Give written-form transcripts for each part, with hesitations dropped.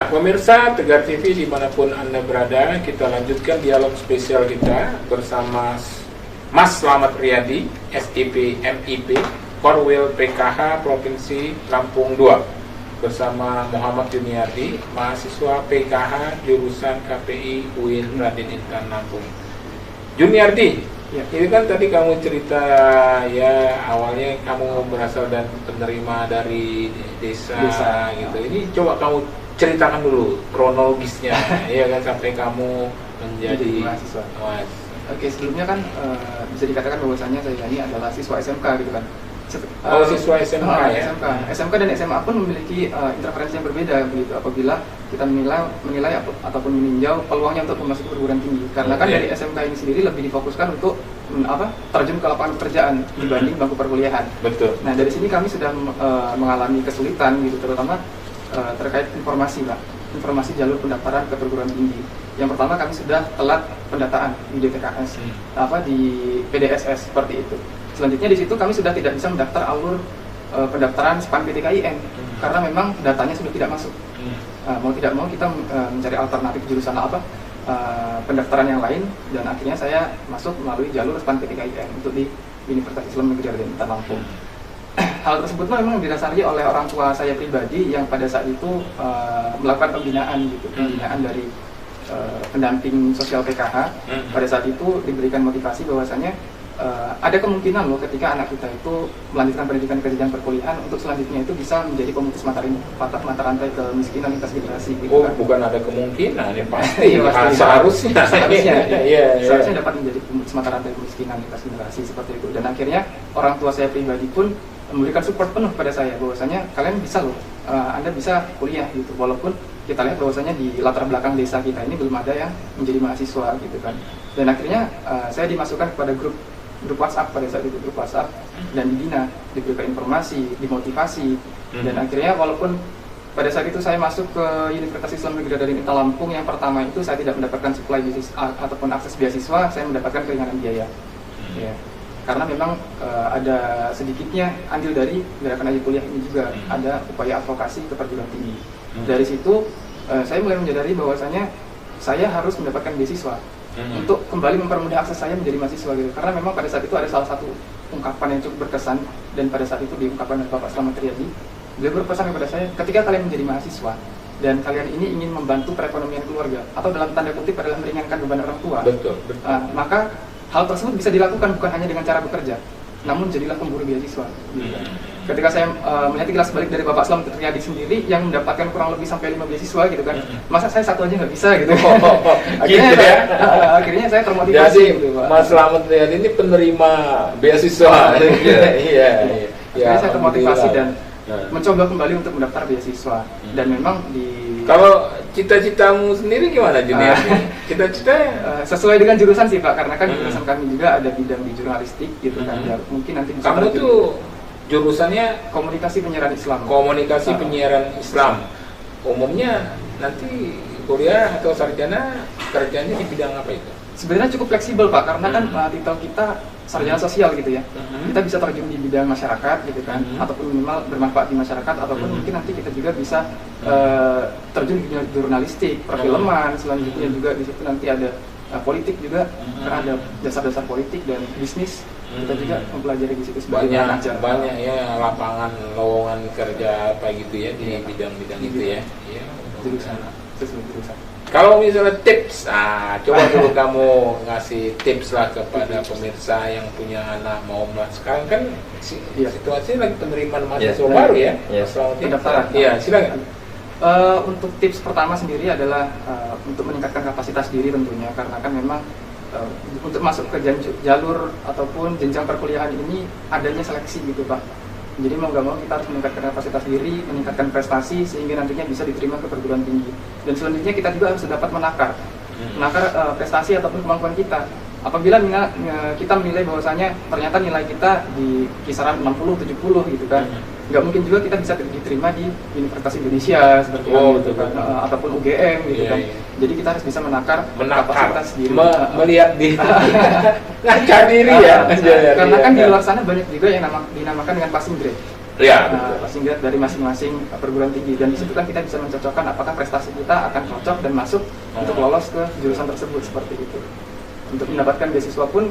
pemirsa Tegar TV dimanapun Anda berada, kita lanjutkan dialog spesial kita bersama Mas Slamet Riyadi, SIP MIP, Korwil PKH Provinsi Lampung II, bersama Muhammad Juniardi, mahasiswa PKH jurusan KPI UIN Raden Intan Lampung. Juniardi, ya, ini kan tadi kamu cerita ya awalnya kamu berasal dan penerima dari desa gitu. Ini coba kamu ceritakan dulu kronologisnya, ya kan sampai kamu menjadi mahasiswa. Oke, sebelumnya kan bisa dikatakan bahwasanya saya ini adalah siswa SMK gitu kan. Siswa SMK ya. SMK dan SMA pun memiliki interferensi yang berbeda begitu apabila kita menilai ataupun meninjau peluangnya untuk memasuki perguruan tinggi. Karena kan dari SMK ini sendiri lebih difokuskan untuk terjun ke lapangan pekerjaan dibanding bangku perkuliahan. Betul. Nah, dari sini kami sudah mengalami kesulitan gitu, terutama terkait informasi jalur pendaftaran ke perguruan tinggi. Yang pertama, kami sudah telat pendataan di DTKS, di PDSS seperti itu. Selanjutnya di situ kami sudah tidak bisa mendaftar alur pendaftaran SPAN PTKIN karena memang datanya sudah tidak masuk. Mau tidak mau kita mencari alternatif jurusan pendaftaran yang lain, dan akhirnya saya masuk melalui jalur SPAN PTKIN untuk di Universitas Islam Negeri Raden Intan Lampung. Hal tersebut memang didasari oleh orang tua saya pribadi yang pada saat itu melakukan pembinaan dari pendamping sosial PKH. Pada saat itu diberikan motivasi bahwasanya ada kemungkinan loh ketika anak kita itu melanjutkan pendidikan ke jenjang perkuliahan untuk selanjutnya itu bisa menjadi pemutus mata rantai kemiskinan lintas generasi gitu. Oh, kan? Bukan ada kemungkinan, ya pasti. Seharusnya dapat menjadi pemutus mata rantai kemiskinan lintas generasi seperti itu. Dan akhirnya orang tua saya pribadi pun memberikan support penuh pada saya bahwasanya kalian bisa loh, Anda bisa kuliah gitu, walaupun kita lihat bahwasanya di latar belakang desa kita ini belum ada yang menjadi mahasiswa gitu kan. Dan akhirnya saya dimasukkan kepada grup WhatsApp pada saat itu, grup WhatsApp, dan dibina, diberikan informasi, dimotivasi. Dan akhirnya walaupun pada saat itu saya masuk ke Universitas Islam Negeri Raden Intan Lampung, yang pertama itu saya tidak mendapatkan supply ataupun akses beasiswa, saya mendapatkan keringanan biaya. Ya. Karena memang ada sedikitnya andil dari gerakan Ayo Kuliah ini juga, ada upaya advokasi ke perguruan tinggi. Dari situ saya mulai menyadari bahwasanya saya harus mendapatkan beasiswa untuk kembali mempermudah akses saya menjadi mahasiswa gitu. Karena memang pada saat itu ada salah satu ungkapan yang cukup berkesan, dan pada saat itu diungkapkan oleh Bapak Slamet Riyadi. Beliau berpesan kepada saya, ketika kalian menjadi mahasiswa dan kalian ini ingin membantu perekonomian keluarga atau dalam tanda kutip adalah meringankan beban orang tua, maka hal tersebut bisa dilakukan bukan hanya dengan cara bekerja, namun jadilah pemburu beasiswa. Ketika saya melihat kilas balik dari Bapak Slamet Riyadi sendiri yang mendapatkan kurang lebih sampai 5 beasiswa gitu kan, masa saya satu aja nggak bisa gitu. Akhirnya saya termotivasi. Jadi gitu, Mas Slamet Riyadi ini penerima beasiswa. Akhirnya saya termotivasi dan mencoba kembali untuk mendaftar beasiswa. Dan memang kalau cita-citamu sendiri gimana, Junior? Cita-cita sesuai dengan jurusan sih Pak, karena kan jurusan kami juga ada bidang di jurnalistik gitu kan. Ya, mungkin nanti bisa kamu tuh jurusannya komunikasi penyiaran Islam. Komunikasi penyiaran Islam. Umumnya nanti kuliah atau sarjana kerjanya di bidang apa itu? Sebenarnya cukup fleksibel Pak, karena kan titel kita sarjana sosial gitu ya. Kita bisa terjun di bidang masyarakat gitu kan, ataupun minimal bermanfaat di masyarakat, ataupun mungkin nanti kita juga bisa terjun di jurnalistik, perfilman, selanjutnya juga di situ nanti ada politik juga, karena ada dasar-dasar politik dan bisnis. Kita juga mempelajari di situ sebagai banyak ya lapangan lowongan kerja apa gitu ya di bidang-bidang itu ya. Jurusan sesuai jurusan. Kalau misalnya tips, coba dulu kamu ngasih tips lah kepada pemirsa yang punya anak mau sekarang kan situasi lagi penerimaan mahasiswa baru ya. Pendaftaran. Iya, silakan. Untuk tips pertama sendiri adalah untuk meningkatkan kapasitas diri tentunya, karena kan memang untuk masuk ke jalur ataupun jenjang perkuliahan ini adanya seleksi gitu Pak. Jadi mau nggak mau kita harus meningkatkan kapasitas diri, meningkatkan prestasi sehingga nantinya bisa diterima ke perguruan tinggi. Dan selanjutnya kita juga harus dapat menakar prestasi ataupun kemampuan kita. Apabila kita menilai bahwasanya ternyata nilai kita di kisaran 60-70 gitu kan, nggak mungkin juga kita bisa diterima di Universitas Indonesia seperti itu kan, ataupun UGM gitu kan. Jadi kita harus bisa menakar kapasitas diri, melihat diri, ngaca diri ya. Karena kan di luar sana banyak juga yang dinamakan dengan passing grade. Ya, sehingga dari masing-masing perguruan tinggi, dan di situ kan kita bisa mencocokkan apakah prestasi kita akan cocok dan masuk untuk lolos ke jurusan tersebut seperti itu. Untuk mendapatkan beasiswa pun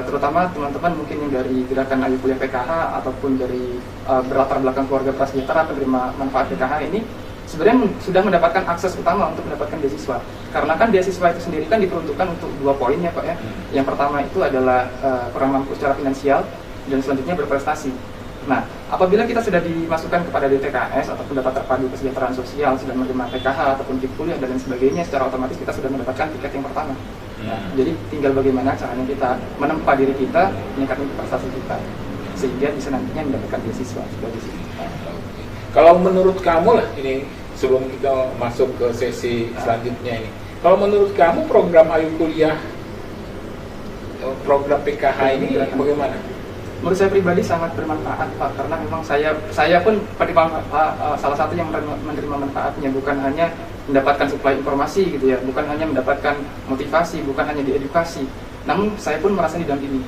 terutama teman-teman mungkin yang dari gerakan Ayo Kuliah PKH ataupun dari berlatar belakang keluarga prasejahtera penerima manfaat PKH ini sebenarnya sudah mendapatkan akses utama untuk mendapatkan beasiswa. Karena kan beasiswa itu sendiri kan diperuntukkan untuk 2 poin ya Pak ya. Yang pertama itu adalah kurang mampu secara finansial, dan selanjutnya berprestasi. Nah, apabila kita sudah dimasukkan kepada DTKS atau pendapat terpadu kesejahteraan sosial, sudah menerima PKH ataupun KIP kuliah dan lain sebagainya, secara otomatis kita sudah mendapatkan tiket yang pertama. Nah, jadi tinggal bagaimana caranya kita menempa diri kita, meningkatkan prestasi kita, sehingga bisa nantinya mendapatkan beasiswa sebagai sisi. Kalau menurut kamu lah, ini sebelum kita masuk ke sesi selanjutnya ini, kalau menurut kamu program Ayo Kuliah, program PKH ini bagaimana? Menurut saya pribadi sangat bermanfaat Pak, karena memang saya pun salah satu yang menerima manfaatnya, bukan hanya mendapatkan suplai informasi gitu ya, bukan hanya mendapatkan motivasi, bukan hanya diedukasi, namun saya pun merasa didampingi.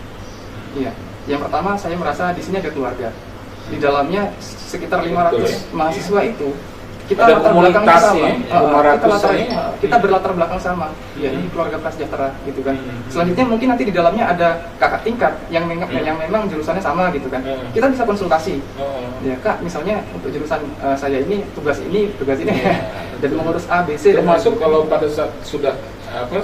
Iya, yang pertama saya merasa di sini ada keluarga, di dalamnya sekitar 500 mahasiswa itu. Kita ada latar belakang sama, kita iya. berlatar belakang sama, ya ini keluarga prasejahtera gitu kan. Selanjutnya mungkin nanti di dalamnya ada kakak tingkat yang memang jurusannya sama gitu kan. Kita bisa konsultasi, ya Kak, misalnya untuk jurusan saya ini tugas ini dan mengurus A, B, C. Termasuk kalau pada saat sudah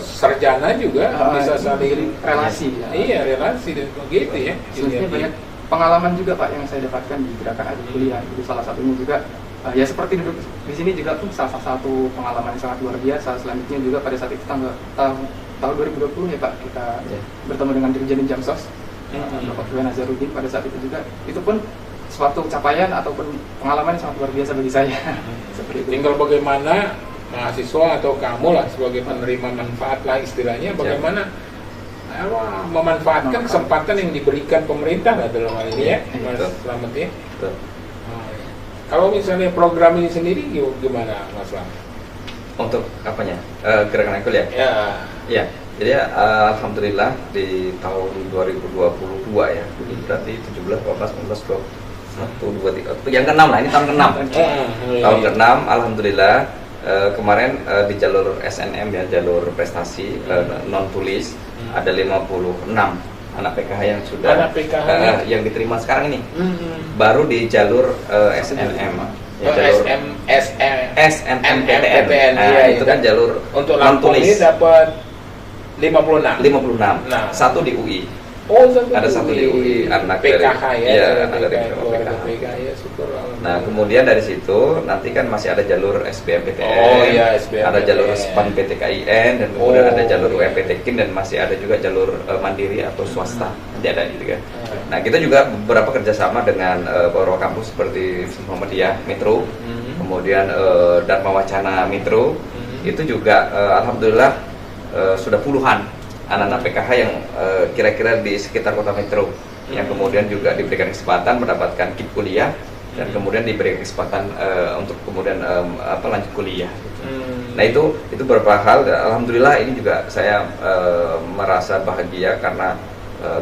sarjana juga bisa saling relasi. Iya, relasi dan begitu ya. Selanjutnya banyak pengalaman juga Pak yang saya dapatkan di gerakan Ayo Kuliah. Jadi salah satunya juga ya seperti duduk di sini juga pun salah satu pengalaman yang sangat luar biasa. Selanjutnya juga pada saat itu tahun 2020 ya Pak, kita bertemu dengan Dirjen Jamsos, Bapak Tuan Nazarudin. Pada saat itu juga itu pun suatu capaian ataupun pengalaman yang sangat luar biasa bagi saya. Seperti itu. Tinggal bagaimana mahasiswa atau kamu lah sebagai penerima manfaat lah istilahnya, bagaimana memanfaatkan kesempatan yang diberikan pemerintah lah dalam hal ini ya, Mas Slamet ya. Kalau misalnya program ini sendiri gimana Mas Slamet? Untuk apanya? Gerakan Ayo Kuliah? Ya. Jadi alhamdulillah di tahun 2022 ya. Ini berarti 17, 18, 19, 20, 1, 2, 3. Yang ke-6 lah, ini tahun ke-6. Tahun ke-6 alhamdulillah kemarin di jalur SNM ya, jalur prestasi non tulis ada 56 anak PKH yang sudah yang diterima sekarang ini. Baru di jalur SNM. Ya, jalur SNMPTN. Nah, itu kan jalur untuk non tulis dapat 56. Nah, satu di UI. Ada satu di UI anak PKH dari, anak dari PKH ya, syukur. Nah, kemudian dari situ nanti kan masih ada jalur SBMPTN, ada jalur SPAN PTKIN, dan kemudian ada jalur UMPTKIN, dan masih ada juga jalur mandiri atau swasta. Nanti ada gitu kan. Nah, kita juga beberapa kerjasama dengan beberapa kampus seperti Muhammadiyah Metro, kemudian Dharma Wacana Metro, itu juga alhamdulillah sudah puluhan anak-anak PKH yang kira-kira di sekitar kota Metro yang kemudian juga diberikan kesempatan mendapatkan KIP kuliah dan kemudian diberikan kesempatan untuk kemudian lanjut kuliah. Nah itu beberapa hal. Alhamdulillah ini juga saya merasa bahagia karena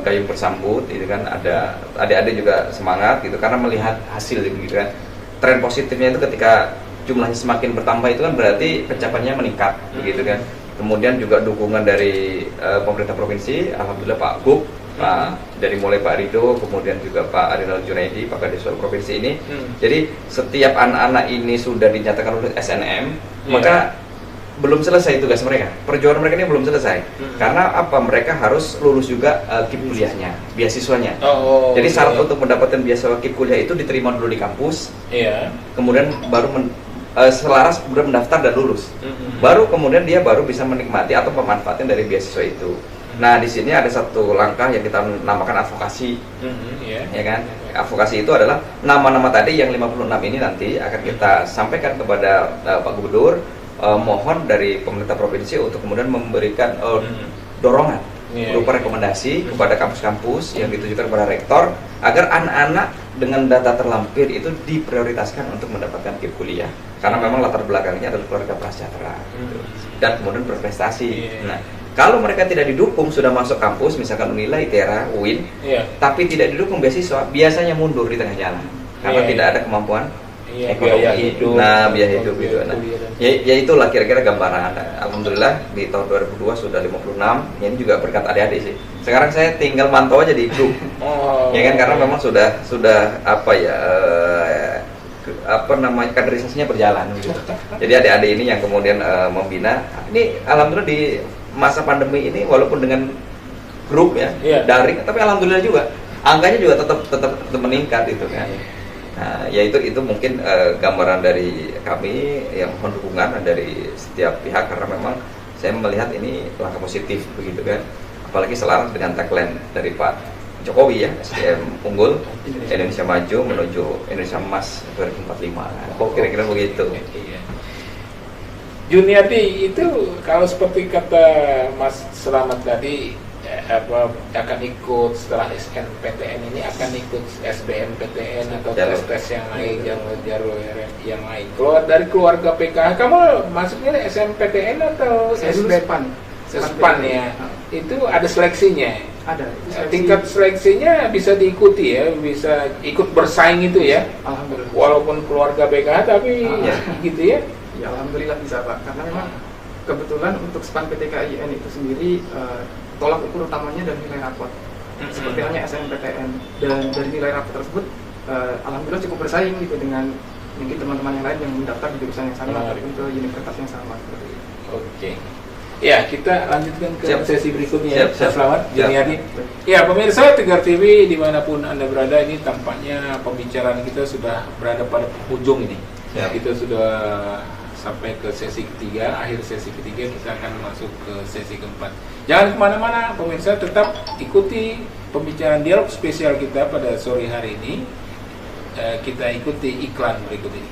gayung bersambut itu kan, ada adik-adik juga semangat gitu karena melihat hasil gitu kan. Tren positifnya itu ketika jumlahnya semakin bertambah itu kan berarti pencapaiannya meningkat begitu kan. Kemudian juga dukungan dari pemerintah provinsi, alhamdulillah Pak Gub, dari mulai Pak Rido, kemudian juga Pak Arinal Junaidi, Pak Kadiswal provinsi ini. Jadi setiap anak-anak ini sudah dinyatakan lulus SNM, maka belum selesai tugas mereka. Perjuangan mereka ini belum selesai. Karena apa? Mereka harus lulus juga KIP kuliahnya, beasiswanya. Jadi syarat untuk mendapatkan beasiswa KIP kuliah itu diterima dulu di kampus. Kemudian baru selaras kemudian mendaftar dan lulus, baru kemudian dia baru bisa menikmati atau memanfaatkan dari beasiswa itu. Nah di sini ada satu langkah yang kita namakan advokasi, ya kan? Advokasi itu adalah nama-nama tadi yang 56 ini nanti akan kita sampaikan kepada Pak Gubernur, mohon dari pemerintah provinsi untuk kemudian memberikan dorongan berupa rekomendasi kepada kampus-kampus yang ditujukan kepada rektor agar anak-anak dengan data terlampir itu diprioritaskan untuk mendapatkan KIP kuliah karena memang latar belakangnya adalah keluarga prasejahtera dan kemudian berprestasi. Nah, kalau mereka tidak didukung sudah masuk kampus misalkan Unila, ITERA, UIN, tapi tidak didukung beasiswa, biasanya mundur di tengah jalan. karena tidak ada kemampuan ekonomi. Biaya hidup. Nah, biaya hidup gitu. Nah, ya itulah kira-kira gambaran. Alhamdulillah di tahun 2002 sudah 56. Ini juga berkat adik-adik sih. Sekarang saya tinggal mantau aja di grup. Ya kan, karena memang sudah apa ya, kaderisasinya berjalan gitu. Jadi adik-adik ini yang kemudian membina. Ini alhamdulillah di masa pandemi ini walaupun dengan grup ya, daring, tapi alhamdulillah juga angkanya juga tetap meningkat gitu kan. Nah, ya itu mungkin gambaran dari kami yang mohon dukungan dari setiap pihak, karena memang saya melihat ini langkah positif begitu kan, apalagi selaras dengan tagline dari Pak Jokowi ya, SDM unggul, Indonesia maju menuju Indonesia emas 2045. Kira-kira begitu. Juniadi itu kalau seperti kata Mas Slamet tadi, akan ikut setelah SNPTN ini akan ikut SBMPTN atau tes yang lain, jalur yang lain. Keluar dari keluarga PKH, kamu masuknya SNPTN atau SPAN ya? Itu ada seleksinya. Ada. Tingkat seleksinya bisa diikuti ya, bisa ikut bersaing itu ya. Alhamdulillah. Walaupun keluarga PKH tapi gitu ya. Ya alhamdulillah bisa Pak, karena memang kebetulan untuk SPAN PTKIN itu sendiri tolak ukur utamanya dari nilai rapot, seperti halnya SNMPTN, dan dari nilai rapot tersebut alhamdulillah cukup bersaing gitu dengan mungkin teman-teman yang lain yang mendaftar di jurusan yang sama ataupun ke universitas yang sama seperti itu. Oke. Ya, kita lanjutkan ke sesi berikutnya. Selamat, Juniadi. Ya, pemirsa Tegar TV dimanapun Anda berada, ini tampaknya pembicaraan kita sudah berada pada penghujung ini. Kita sudah sampai ke sesi ketiga, akhir sesi ketiga, kita akan masuk ke sesi keempat. Jangan kemana-mana, pemirsa, tetap ikuti pembicaraan dialog spesial kita pada sore hari ini. Kita ikuti iklan berikut ini.